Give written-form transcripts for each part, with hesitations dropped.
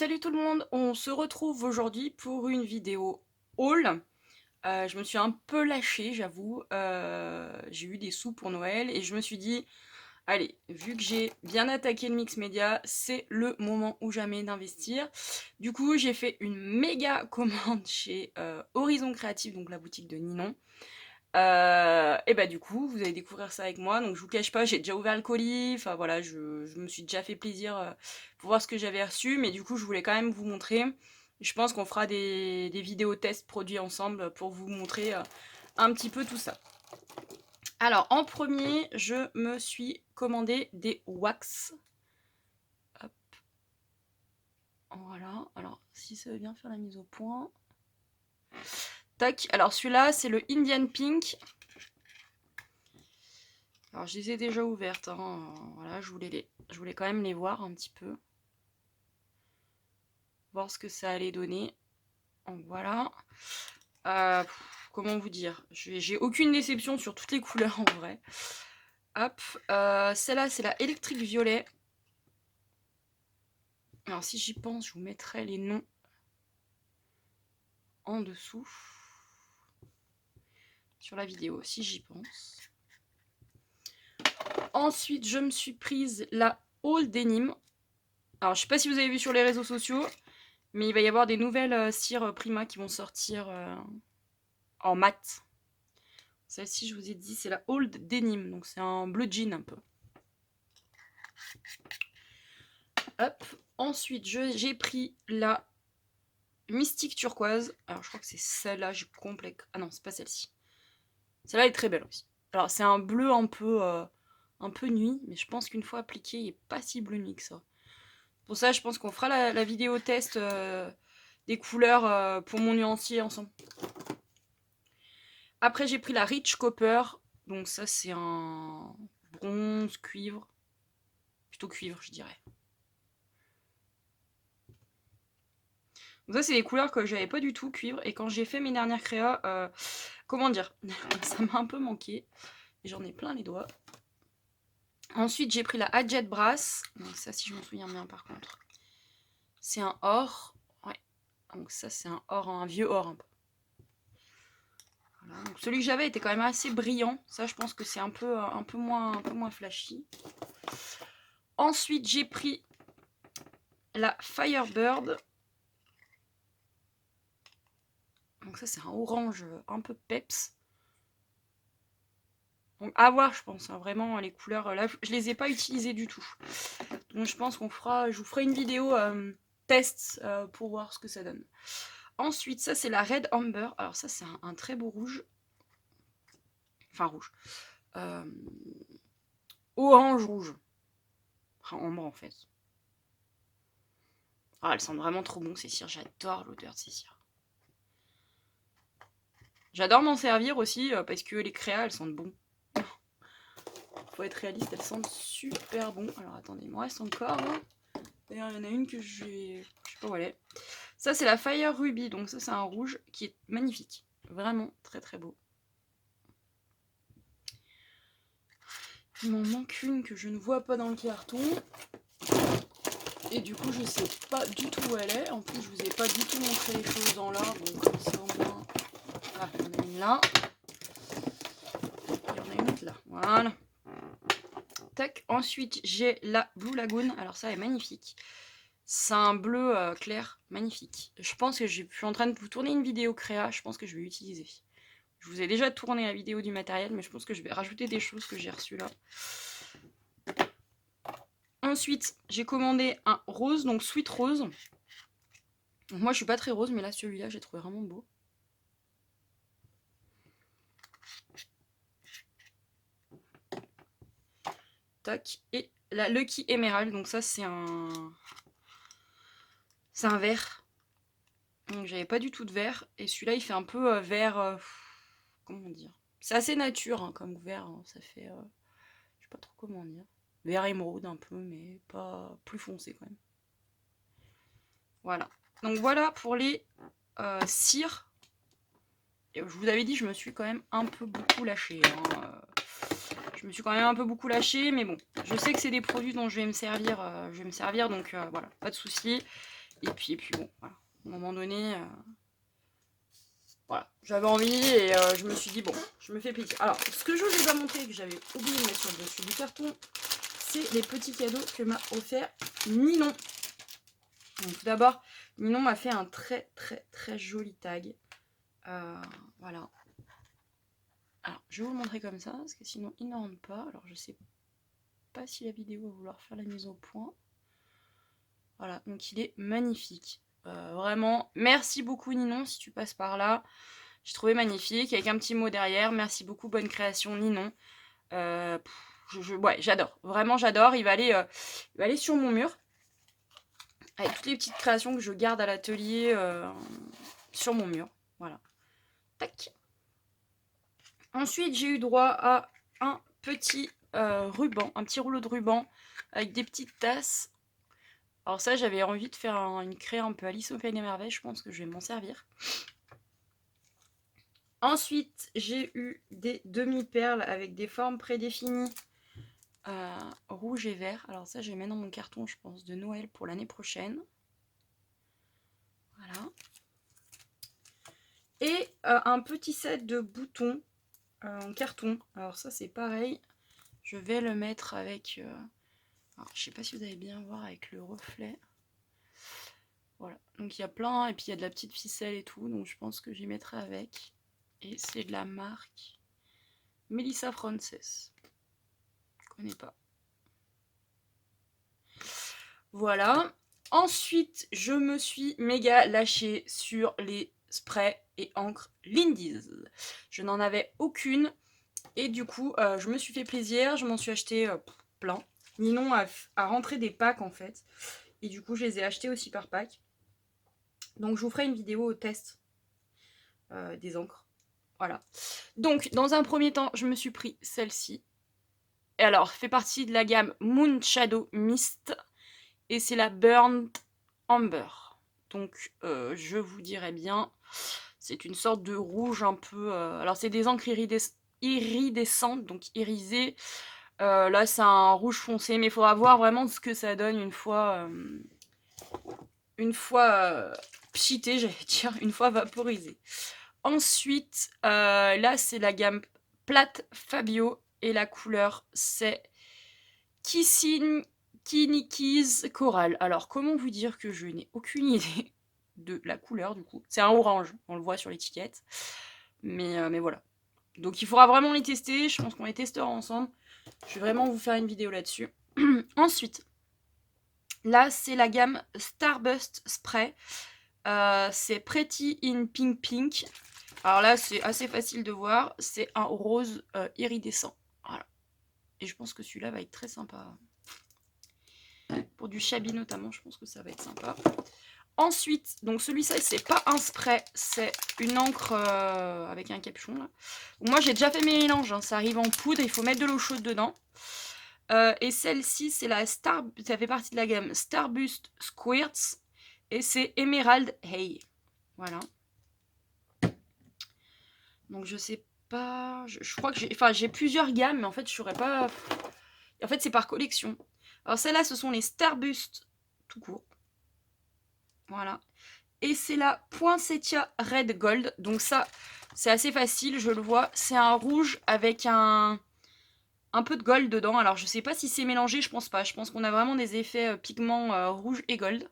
Salut tout le monde, on se retrouve aujourd'hui pour une vidéo haul. Je me suis un peu lâchée, j'avoue. J'ai eu des sous pour Noël et je me suis dit, allez, vu que j'ai bien attaqué le mix média, c'est le moment ou jamais d'investir. Du coup, j'ai fait une méga commande chez Horizon Créatif, donc la boutique de Ninon. Et bah du coup, vous allez découvrir ça avec moi. Donc je vous cache pas, j'ai déjà ouvert le colis. Enfin voilà, je me suis déjà fait plaisir pour voir ce que j'avais reçu. Mais du coup, je voulais quand même vous montrer. Je pense qu'on fera des vidéos tests produits ensemble pour vous montrer un petit peu tout ça. Alors en premier, je me suis commandé des wax. Hop. Voilà. Alors si ça veut bien faire la mise au point. Tac. Alors celui-là, c'est le Indian Pink. Alors je les ai déjà ouvertes, hein. Voilà, je voulais quand même les voir un petit peu. Voir ce que ça allait donner. Donc voilà. Comment vous dire, j'ai aucune déception sur toutes les couleurs en vrai. Hop, celle-là c'est la électrique violet. Alors si j'y pense, je vous mettrai les noms en dessous. Sur la vidéo, si j'y pense. Ensuite, je me suis prise la All Denim. Alors, je sais pas si vous avez vu sur les réseaux sociaux, mais il va y avoir des nouvelles cires Prima qui vont sortir en mat. Celle-ci, je vous ai dit, c'est la Old Denim, donc c'est un bleu jean un peu. Hop. Ensuite, j'ai pris la Mystique Turquoise. Alors, je crois que c'est celle-là, j'ai complet. Ah non, c'est pas celle-ci. Celle-là est très belle aussi. Alors, c'est un bleu un peu nuit, mais je pense qu'une fois appliqué, il n'est pas si bleu nuit que ça. Pour ça, je pense qu'on fera la vidéo test des couleurs pour mon nuancier ensemble. Après, j'ai pris la Rich Copper. Donc ça, c'est un bronze cuivre. Plutôt cuivre, je dirais. Donc ça, c'est des couleurs que j'avais pas du tout, cuivre. Et quand j'ai fait mes dernières créas, comment dire, ça m'a un peu manqué. Et j'en ai plein les doigts. Ensuite, j'ai pris la Hadjet Brass. Donc ça, si je me souviens bien, par contre. C'est un or. Ouais. Donc ça, c'est un or, un vieux or un peu. Voilà. Donc celui que j'avais était quand même assez brillant. Ça, je pense que c'est un peu moins flashy. Ensuite, j'ai pris la Firebird. Donc ça, c'est un orange un peu peps. Donc à voir, je pense, hein, vraiment, les couleurs, là, je les ai pas utilisées du tout. Donc je pense je vous ferai une vidéo test pour voir ce que ça donne. Ensuite, ça, c'est la Red Amber. Alors ça, c'est un très beau rouge. Enfin, rouge. Orange-rouge. Enfin, ambre, en fait. Ah, elles sentent vraiment trop bon, ces cires. J'adore l'odeur de ces cires. J'adore m'en servir aussi, parce que les créas, elles sentent bon. Faut être réaliste, elles sentent super bon. Alors, attendez, il me reste encore. D'ailleurs, il y en a une que j'ai... Je sais pas où elle est. Ça, c'est la Fire Ruby. Donc ça, c'est un rouge qui est magnifique. Vraiment très très beau. Il m'en manque une que je ne vois pas dans le carton. Et du coup, je sais pas du tout où elle est. En plus, je vous ai pas du tout montré les choses dans l'ordre. Donc, comme ça, au moins... Ah, il y en a une là. Il y en a une autre là. Voilà. Tac. Ensuite, j'ai la Blue Lagoon. Alors ça, elle est magnifique. C'est un bleu clair, magnifique. Je pense que je suis en train de vous tourner une vidéo créa. Je pense que je vais l'utiliser. Je vous ai déjà tourné la vidéo du matériel, mais je pense que je vais rajouter des choses que j'ai reçues là. Ensuite, j'ai commandé un rose, donc Sweet Rose. Donc moi, je suis pas très rose, mais là, celui-là, j'ai trouvé vraiment beau. Tac. Et la Lucky Emerald, donc ça, c'est un vert. Donc j'avais pas du tout de vert. Et celui-là, il fait un peu vert... comment dire? C'est assez nature hein, comme vert. Hein. Ça fait... je sais pas trop comment dire. Vert émeraude un peu, mais pas plus foncé quand même. Voilà. Donc voilà pour les cires. Et je vous avais dit, je me suis quand même un peu beaucoup lâchée. Hein. Je me suis quand même un peu beaucoup lâchée, mais bon, je sais que c'est des produits dont je vais me servir, donc voilà, pas de souci. Et puis bon, voilà. À un moment donné, voilà, j'avais envie et je me suis dit, bon, je me fais plaisir. Alors, ce que je vous ai pas montré, que j'avais oublié de mettre sur le dessus du carton, c'est les petits cadeaux que m'a offert Ninon. Donc, tout d'abord, Ninon m'a fait un très joli tag. Voilà. Alors, je vais vous le montrer comme ça, parce que sinon, il ne rentre pas. Alors, je sais pas si la vidéo va vouloir faire la mise au point. Voilà, donc il est magnifique. Vraiment, merci beaucoup Ninon, si tu passes par là. J'ai trouvé magnifique, avec un petit mot derrière. Merci beaucoup, bonne création Ninon. Ouais, j'adore. Vraiment, j'adore. Il va aller sur mon mur. Avec toutes les petites créations que je garde à l'atelier sur mon mur. Voilà. Tac. Ensuite, j'ai eu droit à un petit ruban, un petit rouleau de ruban avec des petites tasses. Alors ça, j'avais envie de faire une cré un peu Alice au Pays des Merveilles. Je pense que je vais m'en servir. Ensuite, j'ai eu des demi-perles avec des formes prédéfinies. Rouge et vert. Alors ça, je vais mettre dans mon carton, je pense, de Noël pour l'année prochaine. Voilà. Et un petit set de boutons en carton. Alors ça, c'est pareil. Je vais le mettre avec... Alors, je sais pas si vous allez bien voir avec le reflet. Voilà. Donc, il y a plein. Et puis, il y a de la petite ficelle et tout. Donc, je pense que j'y mettrai avec. Et c'est de la marque Melissa Frances. Je connais pas. Voilà. Ensuite, je me suis méga lâchée sur les sprays et encres Lindy's. Je n'en avais aucune. Et du coup, je me suis fait plaisir. Je m'en suis acheté plein. Ninon a rentré des packs en fait. Et du coup, je les ai achetés aussi par pack. Donc, je vous ferai une vidéo au test des encres. Voilà. Donc, dans un premier temps, je me suis pris celle-ci. Et alors, fait partie de la gamme Moon Shadow Mist. Et c'est la Burnt Amber. Donc, je vous dirais bien, c'est une sorte de rouge un peu... alors, c'est des encres iridescentes, donc irisées. Là, c'est un rouge foncé, mais il faudra voir vraiment ce que ça donne une fois pchité, j'allais dire, une fois vaporisé. Ensuite, là, c'est la gamme plate Fabio, et la couleur, c'est Kinikis Coral. Alors, comment vous dire que je n'ai aucune idée de la couleur, du coup. C'est un orange, on le voit sur l'étiquette. Mais voilà. Donc, il faudra vraiment les tester. Je pense qu'on les testera ensemble. Je vais vraiment vous faire une vidéo là-dessus. Ensuite, là, c'est la gamme Starburst Spray. C'est Pretty in Pink Pink. Alors là, c'est assez facile de voir. C'est un rose iridescent. Voilà. Et je pense que celui-là va être très sympa. Pour du shabby notamment, je pense que ça va être sympa. Ensuite, donc celui-ci, c'est pas un spray, c'est une encre avec un capuchon. Là. Donc moi, j'ai déjà fait mes mélanges. Hein. Ça arrive en poudre, il faut mettre de l'eau chaude dedans. Et celle-ci, c'est la Star... Ça fait partie de la gamme Starburst Squirts. Et c'est Emerald Hay. Voilà. Donc je sais pas... Je crois que j'ai... Enfin, j'ai plusieurs gammes, mais en fait, je saurais pas... En fait, c'est par collection. Alors celles-là, ce sont les Starburst tout court. Voilà. Et c'est la Poinsettia Red Gold. Donc ça, c'est assez facile, je le vois. C'est un rouge avec un peu de gold dedans. Alors je sais pas si c'est mélangé, je pense pas. Je pense qu'on a vraiment des effets pigments rouge et gold.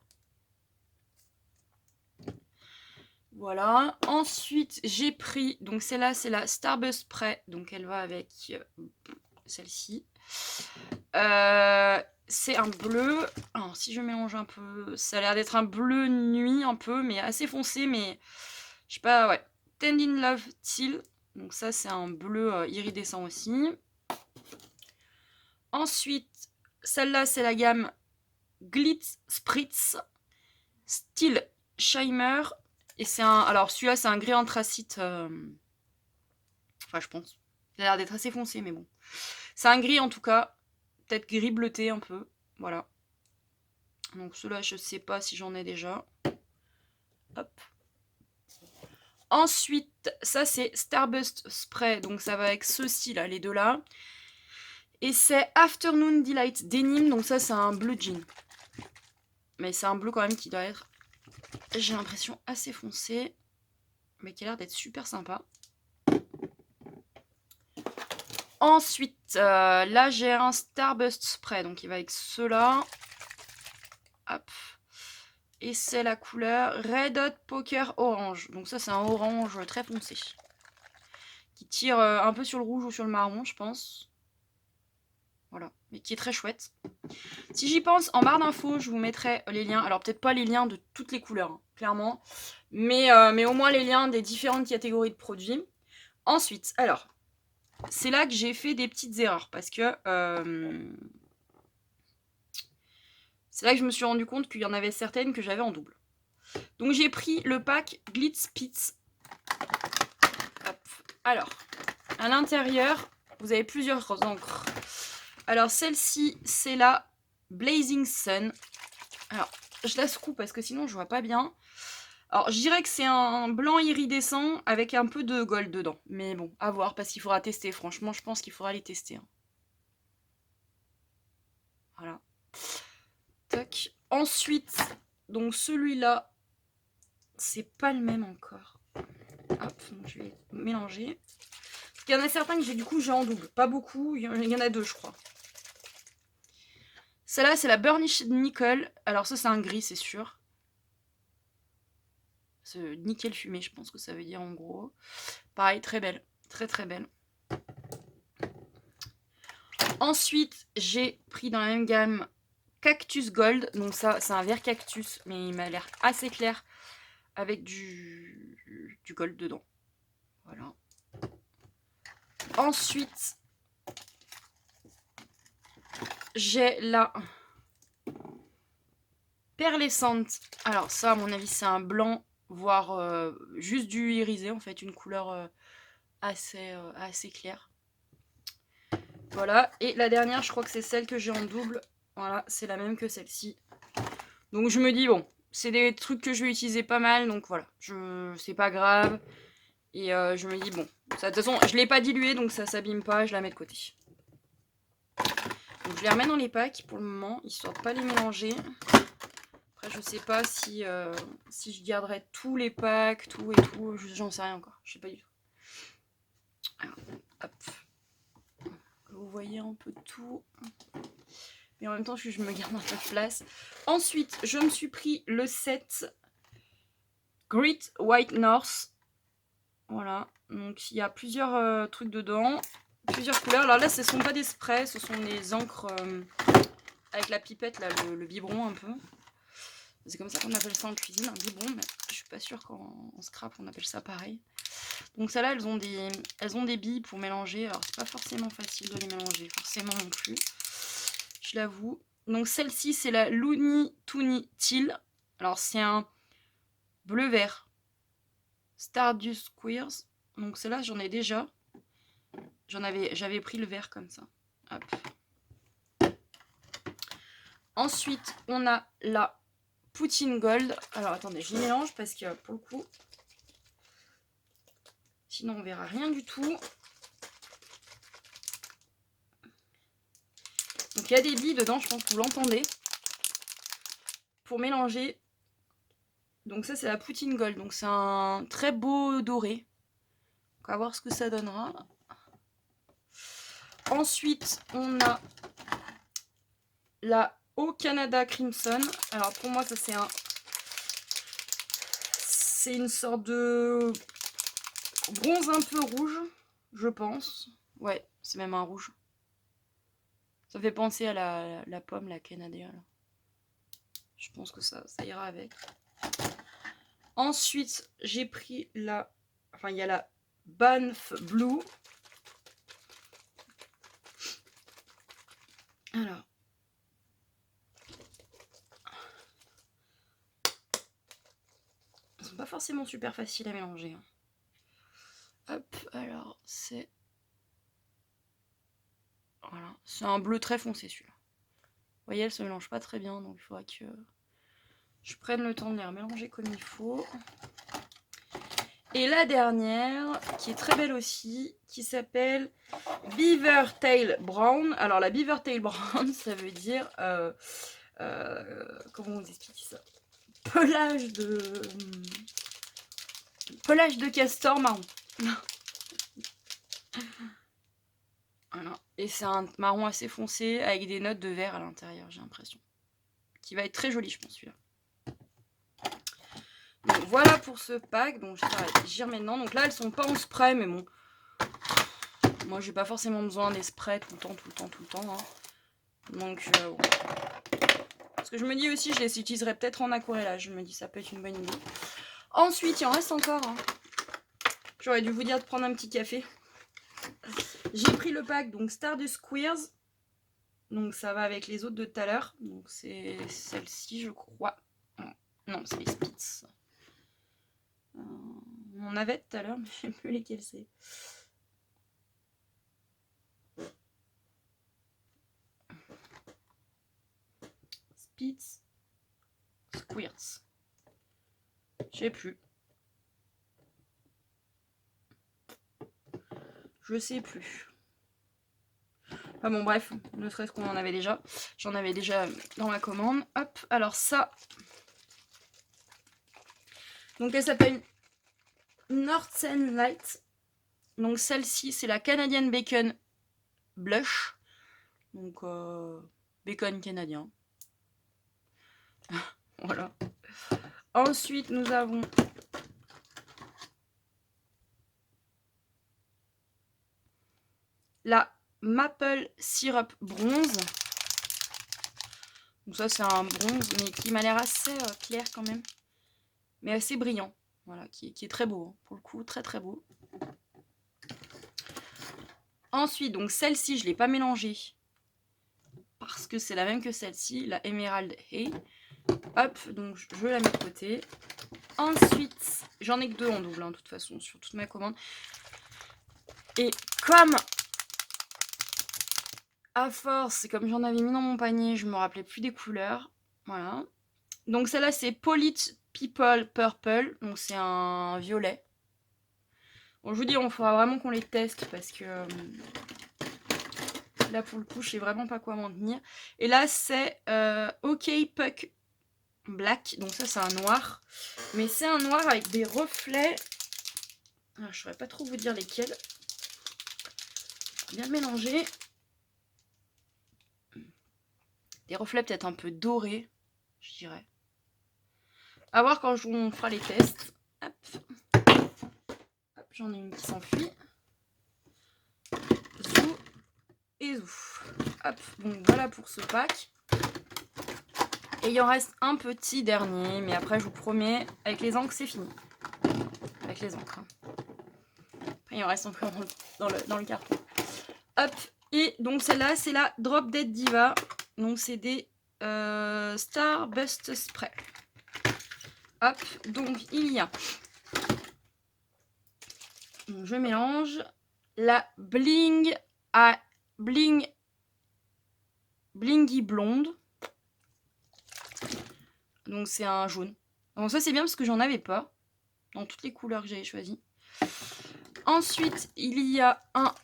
Voilà. Ensuite, j'ai pris, donc celle-là, c'est la Starburst Spray. Donc elle va avec celle-ci. C'est un bleu. Alors, si je mélange un peu, ça a l'air d'être un bleu nuit un peu, mais assez foncé, mais je sais pas, ouais. Tending Love Teal. Donc ça, c'est un bleu iridescent aussi. Ensuite, celle-là, c'est la gamme Glitz Spritz Steel Shimmer. Et c'est un... Alors, celui-là, c'est un gris anthracite. Enfin, je pense. Il a l'air d'être assez foncé, mais bon. C'est un gris, en tout cas. Peut-être gris bleuté un peu. Voilà. Donc, ceux-là, je sais pas si j'en ai déjà. Hop. Ensuite, ça, c'est Starburst Spray. Donc, ça va avec ceux-ci, là, les deux-là. Et c'est Afternoon Delight Denim. Donc, ça, c'est un bleu jean. Mais c'est un bleu, quand même, qui doit être j'ai l'impression assez foncé, mais qui a l'air d'être super sympa. Ensuite, là j'ai un Starburst Spray, donc il va avec ceux-là. Hop. Et c'est la couleur Red Hot Poker Orange. Donc ça c'est un orange très foncé. Qui tire un peu sur le rouge ou sur le marron, je pense. Voilà, mais qui est très chouette. Si j'y pense, en barre d'infos, je vous mettrai les liens. Alors peut-être pas les liens de toutes les couleurs, hein, clairement. Mais au moins les liens des différentes catégories de produits. Ensuite, alors, c'est là que j'ai fait des petites erreurs. Parce que c'est là que je me suis rendu compte qu'il y en avait certaines que j'avais en double. Donc j'ai pris le pack Glitz Pitz. Hop. Alors, à l'intérieur, vous avez plusieurs encres. Alors celle-ci, c'est la Blazing Sun. Alors, je la secoue parce que sinon je vois pas bien. Alors, je dirais que c'est un blanc iridescent avec un peu de gold dedans. Mais bon, à voir parce qu'il faudra tester. Franchement, je pense qu'il faudra les tester. Hein. Voilà. Tac. Ensuite, donc celui-là, c'est pas le même encore. Hop, donc je vais mélanger. Parce qu'il y en a certains que j'ai en double. Pas beaucoup, il y en a 2, je crois. Celle-là, c'est la Burnished Nickel. Alors ça, c'est un gris, c'est sûr. Ce nickel fumé, je pense que ça veut dire en gros. Pareil, très belle. Très très belle. Ensuite, j'ai pris dans la même gamme Cactus Gold. Donc ça, c'est un vert cactus, mais il m'a l'air assez clair. Avec du gold dedans. Voilà. Ensuite, j'ai la Pearlescente. Alors ça, à mon avis, c'est un blanc, voire juste du irisé, en fait, une couleur assez claire. Voilà, et la dernière, je crois que c'est celle que j'ai en double. Voilà, c'est la même que celle-ci. Donc je me dis, bon, c'est des trucs que je vais utiliser pas mal, donc voilà, c'est pas grave. Et je me dis, bon, ça, de toute façon, je l'ai pas dilué, donc ça s'abîme pas, je la mets de côté. Donc je les remets dans les packs pour le moment, histoire de pas les mélanger. Après, je sais pas si je garderai tous les packs, tout et tout, j'en sais rien encore, je sais pas du tout. Alors, hop. Vous voyez un peu tout. Mais en même temps, je me garde un peu de place. Ensuite, je me suis pris le set Great White North. Voilà. Donc, il y a plusieurs trucs dedans. Plusieurs couleurs. Alors là, ce ne sont pas des sprays, ce sont des encres avec la pipette, là, le biberon un peu. C'est comme ça qu'on appelle ça en cuisine, un biberon. Mais je suis pas sûre qu'en scrap, on appelle ça pareil. Donc, celles-là, elles ont des billes pour mélanger. Alors, c'est pas forcément facile de les mélanger, forcément non plus. Je l'avoue. Donc celle-ci, c'est la Looney Tooney Teal. Alors c'est un bleu-vert. Stardust Queers. Donc celle-là, j'en ai déjà. J'avais pris le vert comme ça. Hop. Ensuite, on a la Poutine Gold. Alors attendez, je les mélange parce que pour le coup, sinon on verra rien du tout. Donc il y a des billes dedans, je pense que vous l'entendez. Pour mélanger. Donc ça c'est la Poutine Gold. Donc c'est un très beau doré. On va voir ce que ça donnera. Ensuite, on a la Au Canada Crimson. Alors pour moi, ça c'est une sorte de bronze un peu rouge, je pense. Ouais, c'est même un rouge. Ça fait penser à la pomme, la Canada. Là. Je pense que ça ira avec. Ensuite, j'ai pris la... Enfin, il y a la Banff Blue. Alors. Ils sont pas forcément super faciles à mélanger. Hop, alors c'est... Voilà, c'est un bleu très foncé celui-là. Vous voyez, elle se mélange pas très bien, donc il faudra que je prenne le temps de les remélanger comme il faut. Et la dernière, qui est très belle aussi, qui s'appelle Beaver Tail Brown. Alors la Beaver Tail Brown, ça veut dire... comment on explique ça? pelage de castor marron. Voilà. Et c'est un marron assez foncé avec des notes de vert à l'intérieur, j'ai l'impression. Qui va être très joli, je pense, celui-là. Donc voilà pour ce pack. Donc j'y remets maintenant. Donc là, elles sont pas en spray, mais bon. Moi, j'ai pas forcément besoin des sprays tout le temps. Hein. Donc, bon. Parce que je me dis aussi, je les utiliserai peut-être en aquarellage. Je me dis, ça peut être une bonne idée. Ensuite, il en reste encore. Hein. J'aurais dû vous dire de prendre un petit café. J'ai pris le pack, donc Stardust Squares. Donc ça va avec les autres de tout à l'heure. Donc c'est celle-ci, je crois. Non, c'est les Spitz. On en avait tout à l'heure, mais je ne sais plus lesquels c'est. Spitz Squirts. Je sais plus. Je sais plus. Ah bon, bref, ne serait-ce qu'on en avait déjà. J'en avais déjà dans ma commande. Hop, alors ça. Donc elle s'appelle Northern Light. Donc celle-ci, c'est la Canadian Bacon Blush. Donc bacon canadien. Voilà. Ensuite, nous avons la Maple Syrup Bronze. Donc ça, c'est un bronze, mais qui m'a l'air assez clair quand même. Mais assez brillant. Voilà, qui est très beau. Hein. Pour le coup, très très beau. Ensuite, donc celle-ci, je ne l'ai pas mélangée. Parce que c'est la même que celle-ci, la Emerald Hay. Hop, donc je la mets de côté. Ensuite, j'en ai que 2 en double, hein, de toute façon, sur toute ma commande. Et comme à force, comme j'en avais mis dans mon panier, je me rappelais plus des couleurs. Voilà. Donc celle-là, c'est Polite People Purple. Donc c'est un violet. Bon, je vous dis, on faudra vraiment qu'on les teste parce que là, pour le coup, je sais vraiment pas quoi m'en tenir. Et là, c'est OK Puck Black. Donc ça, c'est un noir. Mais c'est un noir avec des reflets. Alors, je saurais pas trop vous dire lesquels. Bien mélanger. Des reflets peut-être un peu dorés, je dirais. À voir quand on fera les tests. Hop. Hop, j'en ai une qui s'enfuit. Zou et zou. Hop, donc voilà pour ce pack. Et il en reste un petit dernier, mais après je vous promets, avec les encres c'est fini. Avec les encres. Hein. Après il en reste encore dans le carton. Hop, et donc celle-là c'est la Drop Dead Diva. Donc c'est des Starburst Spray. Hop, donc il y a, donc, je mélange la Blingy Blonde. Donc c'est un jaune. Donc ça c'est bien parce que j'en avais pas dans toutes les couleurs que j'avais choisies. Ensuite il y a un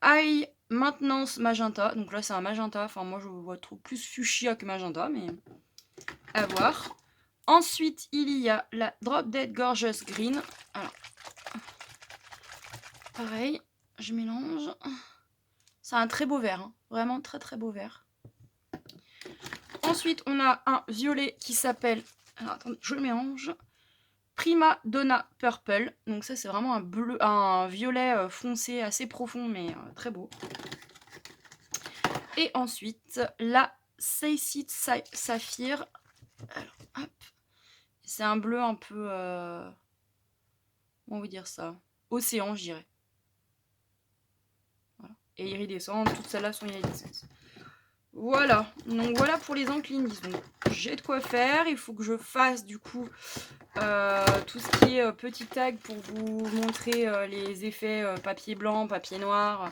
Eye Maintenance Magenta. Donc là c'est un magenta. Enfin moi je vois trop plus fuchsia que magenta, mais à voir. Ensuite il y a la Drop Dead Gorgeous Green. Alors pareil, je mélange. C'est un très beau vert, hein. Vraiment très très beau vert. Ensuite, on a un violet qui s'appelle, alors attendez, je le mélange, Prima Donna Purple. Donc ça, c'est vraiment un bleu, un violet foncé assez profond, mais très beau. Et ensuite, la Seicid Saphir. Alors, hop. C'est un bleu un peu, comment vous dire ça, océan, je dirais. Voilà. Et iridescent, toutes celles-là sont iridescentes. Voilà, donc voilà pour les enclinises. Donc j'ai de quoi faire, il faut que je fasse du coup tout ce qui est petit tag pour vous montrer les effets papier blanc, papier noir.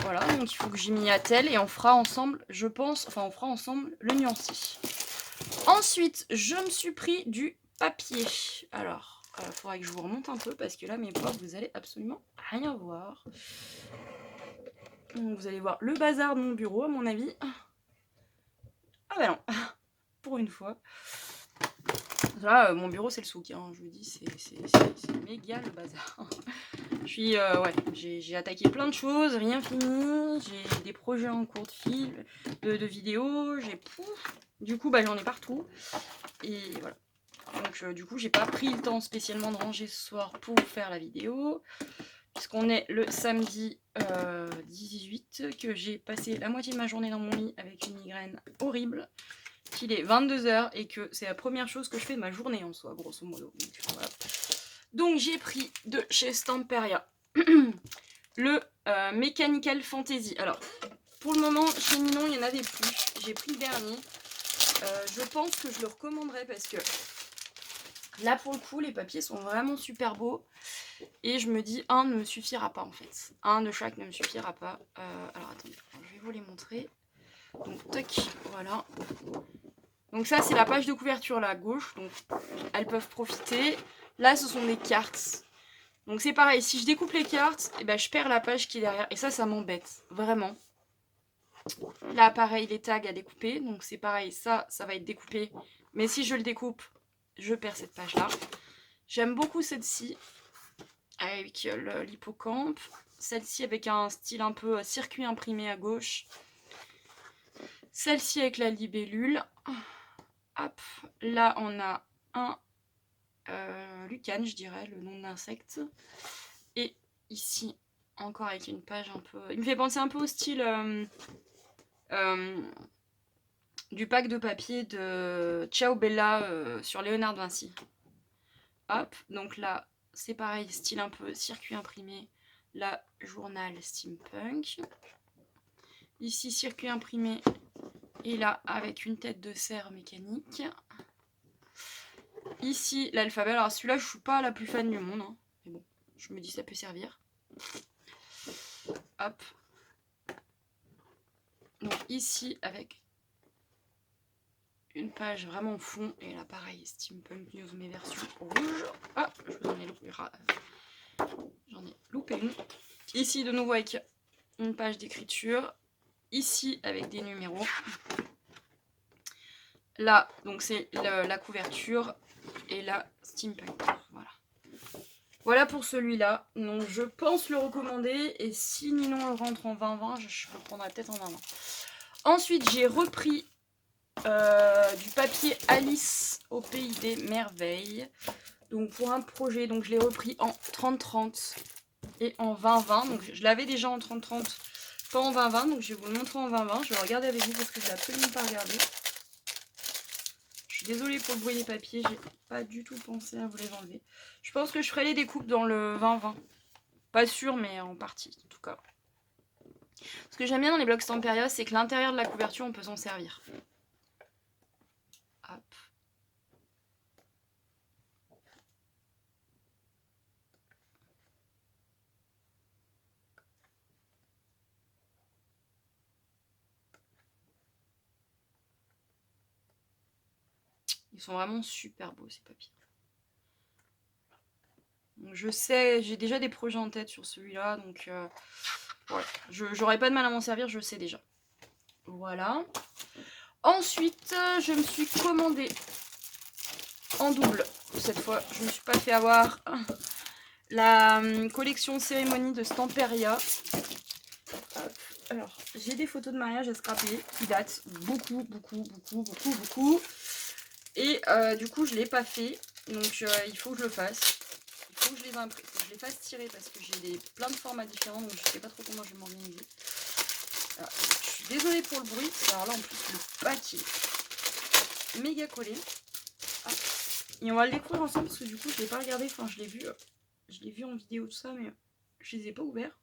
Voilà, donc il faut que j'y m'y attelle et on fera ensemble, je pense, enfin on fera ensemble le nuancier. Ensuite, je me suis pris du papier. Alors, il faudra que je vous remonte un peu parce que là, mes poids, vous allez absolument rien voir. Donc, vous allez voir le bazar de mon bureau, à mon avis. Ah bah non. pour une fois. Là, mon bureau, c'est le souk, hein, je vous dis, c'est méga le bazar. Je suis, ouais, j'ai attaqué plein de choses, rien fini, j'ai des projets en cours de film, de vidéos, du coup, bah, j'en ai partout, et voilà. Donc, du coup, j'ai pas pris le temps spécialement de ranger ce soir pour faire la vidéo, puisqu'on est le samedi 18, que j'ai passé la moitié de ma journée dans mon lit avec une migraine horrible, qu'il est 22h et que c'est la première chose que je fais de ma journée en soi, grosso modo. Donc, voilà. Donc j'ai pris de chez Stamperia le Mechanical Fantasy. Alors, pour le moment, chez Ninon, il n'y en avait plus. J'ai pris le dernier. Je pense que je le recommanderais parce que là, pour le coup, les papiers sont vraiment super beaux. Et je me dis, un ne me suffira pas en fait. Un de chaque ne me suffira pas. Alors, attendez, je vais vous les montrer. Donc, tac, voilà. Donc ça, c'est la page de couverture là, à gauche. Donc, elles peuvent profiter. Là, ce sont des cartes. Donc c'est pareil, si je découpe les cartes, et ben, je perds la page qui est derrière. Et ça m'embête, vraiment. Là, pareil, les tags à découper. Donc c'est pareil, ça va être découpé. Mais si je le découpe, je perds cette page-là. J'aime beaucoup celle-ci, avec l'hippocampe. Celle-ci avec un style un peu circuit imprimé à gauche. Celle-ci avec la libellule. Hop, là on a un Lucan, je dirais, le nom de l'insecte. Et ici, encore avec une page un peu... Il me fait penser un peu au style du pack de papier de Ciao Bella sur Léonard de Vinci. Hop, donc là, c'est pareil, style un peu circuit imprimé. Là, journal steampunk. Ici, circuit imprimé. Et là, avec une tête de serre mécanique. Ici, l'alphabet. Alors celui-là, je suis pas la plus fan du monde. Hein. Mais bon, je me dis ça peut servir. Hop. Donc ici, avec une page vraiment fond. Et là, pareil, Steampunk News, mes versions rouges. Ah, j'en ai loupé une. Ici, de nouveau, avec une page d'écriture. Ici, avec des numéros. Là, donc c'est la couverture. Et là, Steampunk. Voilà. Voilà pour celui-là. Donc je pense le recommander. Et si Ninon rentre en 2020, je le prendrai peut-être en 2020. Ensuite, j'ai repris du papier Alice au pays des merveilles. Donc pour un projet, donc je l'ai repris en 30-30 et en 20-20. Donc je l'avais déjà en 30-30, pas en 20-20. Donc je vais vous le montrer en 20-20. Je vais regarder avec vous parce que je l'ai absolument pas regardé. Je suis désolée pour le bruit des papiers, j'ai pas du tout pensé à vous les enlever. Je pense que je ferai les découpes dans le 20-20. Pas sûr, mais en partie, en tout cas. Ce que j'aime bien dans les blocs Stamperia, c'est que l'intérieur de la couverture, on peut s'en servir. Hop. Ils sont vraiment super beaux, ces papiers. Donc, je sais, j'ai déjà des projets en tête sur celui-là, donc ouais, j'aurais pas de mal à m'en servir, je sais déjà. Voilà. Ensuite, je me suis commandé en double. Cette fois, je me suis pas fait avoir la collection cérémonie de Stamperia. Hop. Alors, j'ai des photos de mariage à scraper qui datent beaucoup. Et du coup, je l'ai pas fait, donc il faut que je le fasse. Il faut que je les fasse tirer parce que j'ai plein de formats différents, donc je sais pas trop comment je vais m'organiser. Je suis désolée pour le bruit. Alors là, en plus, le papier méga collé. Ah. Et on va le découvrir ensemble parce que du coup, je l'ai pas regardé. Enfin, je l'ai vu en vidéo, tout ça, mais je les ai pas ouverts.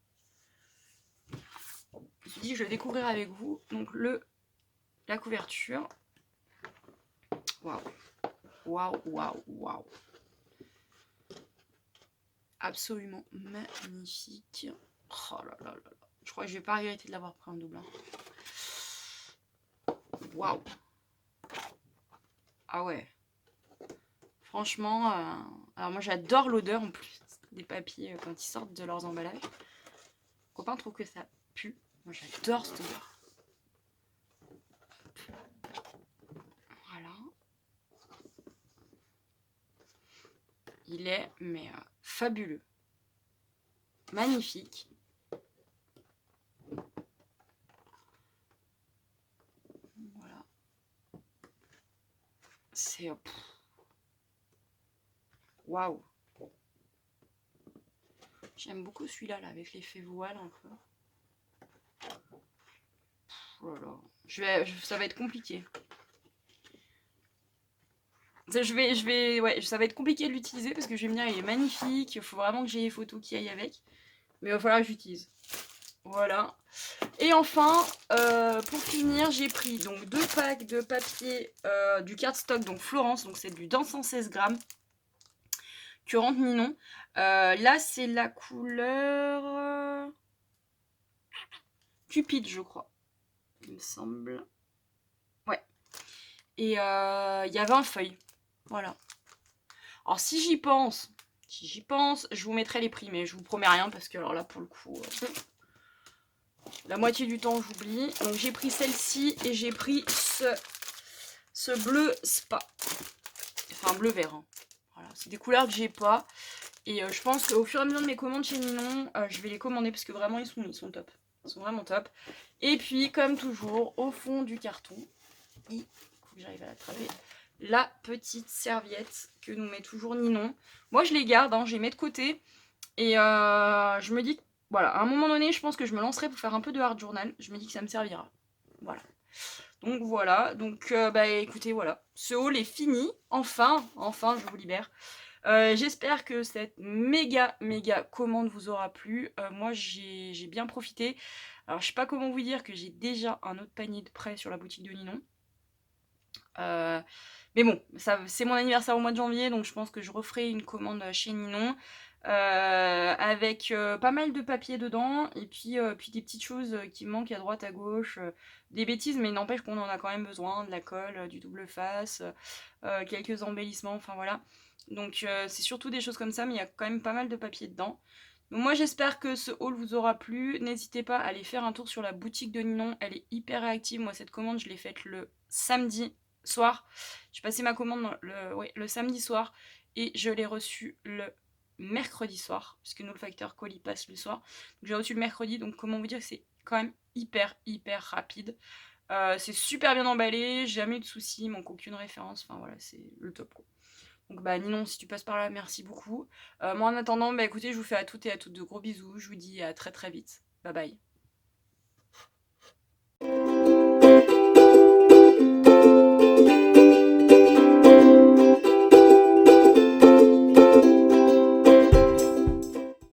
Je me suis dit, je vais le découvrir avec vous. Donc, la couverture. Waouh. Waouh. Absolument magnifique. Oh là là là là. Je crois que je vais pas regretter de l'avoir pris en double. Waouh. Ah ouais. Franchement, alors moi j'adore l'odeur en plus des papiers quand ils sortent de leurs emballages. Mon copain trouve que ça pue. Moi j'adore cette odeur. Voilà. Il est mais fabuleux. Magnifique. Voilà. C'est... Waouh. J'aime beaucoup celui-là, là, avec l'effet voile un peu. Voilà. Ça va être compliqué. Ouais, ça va être compliqué de l'utiliser parce que je vais me dire, il est magnifique. Il faut vraiment que j'ai les photos qui aillent avec. Mais il va falloir que j'utilise. Voilà. Et enfin, pour finir, j'ai pris donc 2 packs de papier du cardstock, donc Florence, donc c'est du 216 grammes. Curante Ninon. Là, c'est la couleur Cupid, je crois. Il me semble. Ouais. Et il y a 20 feuilles. Voilà. Alors, si j'y pense, je vous mettrai les prix, mais je vous promets rien parce que alors là, pour le coup, la moitié du temps, j'oublie. Donc, j'ai pris celle-ci et j'ai pris ce bleu spa. Enfin, bleu vert. Hein. Voilà, c'est des couleurs que j'ai pas. Et je pense qu'au fur et à mesure de mes commandes chez Ninon, je vais les commander parce que vraiment, ils sont top. Ils sont vraiment top. Et puis, comme toujours, au fond du carton, il faut que j'arrive à l'attraper, la petite serviette que nous met toujours Ninon. Moi, je les garde, hein, je les mets de côté. Et je me dis, voilà, à un moment donné, je pense que je me lancerai pour faire un peu de hard journal. Je me dis que ça me servira. Voilà. Donc voilà, donc bah écoutez, voilà. Ce haul est fini. Enfin, je vous libère. J'espère que cette méga commande vous aura plu. Moi, j'ai bien profité. Alors, je sais pas comment vous dire que j'ai déjà un autre panier de prêt sur la boutique de Ninon. Mais bon, c'est mon anniversaire au mois de janvier, donc je pense que je referai une commande chez Ninon. Avec pas mal de papier dedans, et puis des petites choses qui manquent à droite, à gauche, des bêtises, mais il n'empêche qu'on en a quand même besoin, de la colle, du double face, quelques embellissements, enfin voilà. Donc c'est surtout des choses comme ça, mais il y a quand même pas mal de papier dedans. Donc moi j'espère que ce haul vous aura plu. N'hésitez pas à aller faire un tour sur la boutique de Ninon, elle est hyper réactive. Moi cette commande je l'ai faite le samedi soir. J'ai passé ma commande le samedi soir et je l'ai reçue le mercredi soir, puisque nous le facteur colis passe le soir. J'ai reçu le mercredi, donc comment vous dire que c'est quand même hyper rapide. C'est super bien emballé, jamais eu de soucis, il manque aucune référence, enfin voilà, c'est le top quoi. Donc bah Ninon, si tu passes par là, merci beaucoup. Moi en attendant, bah écoutez, je vous fais à toutes et à toutes de gros bisous, je vous dis à très vite. Bye bye.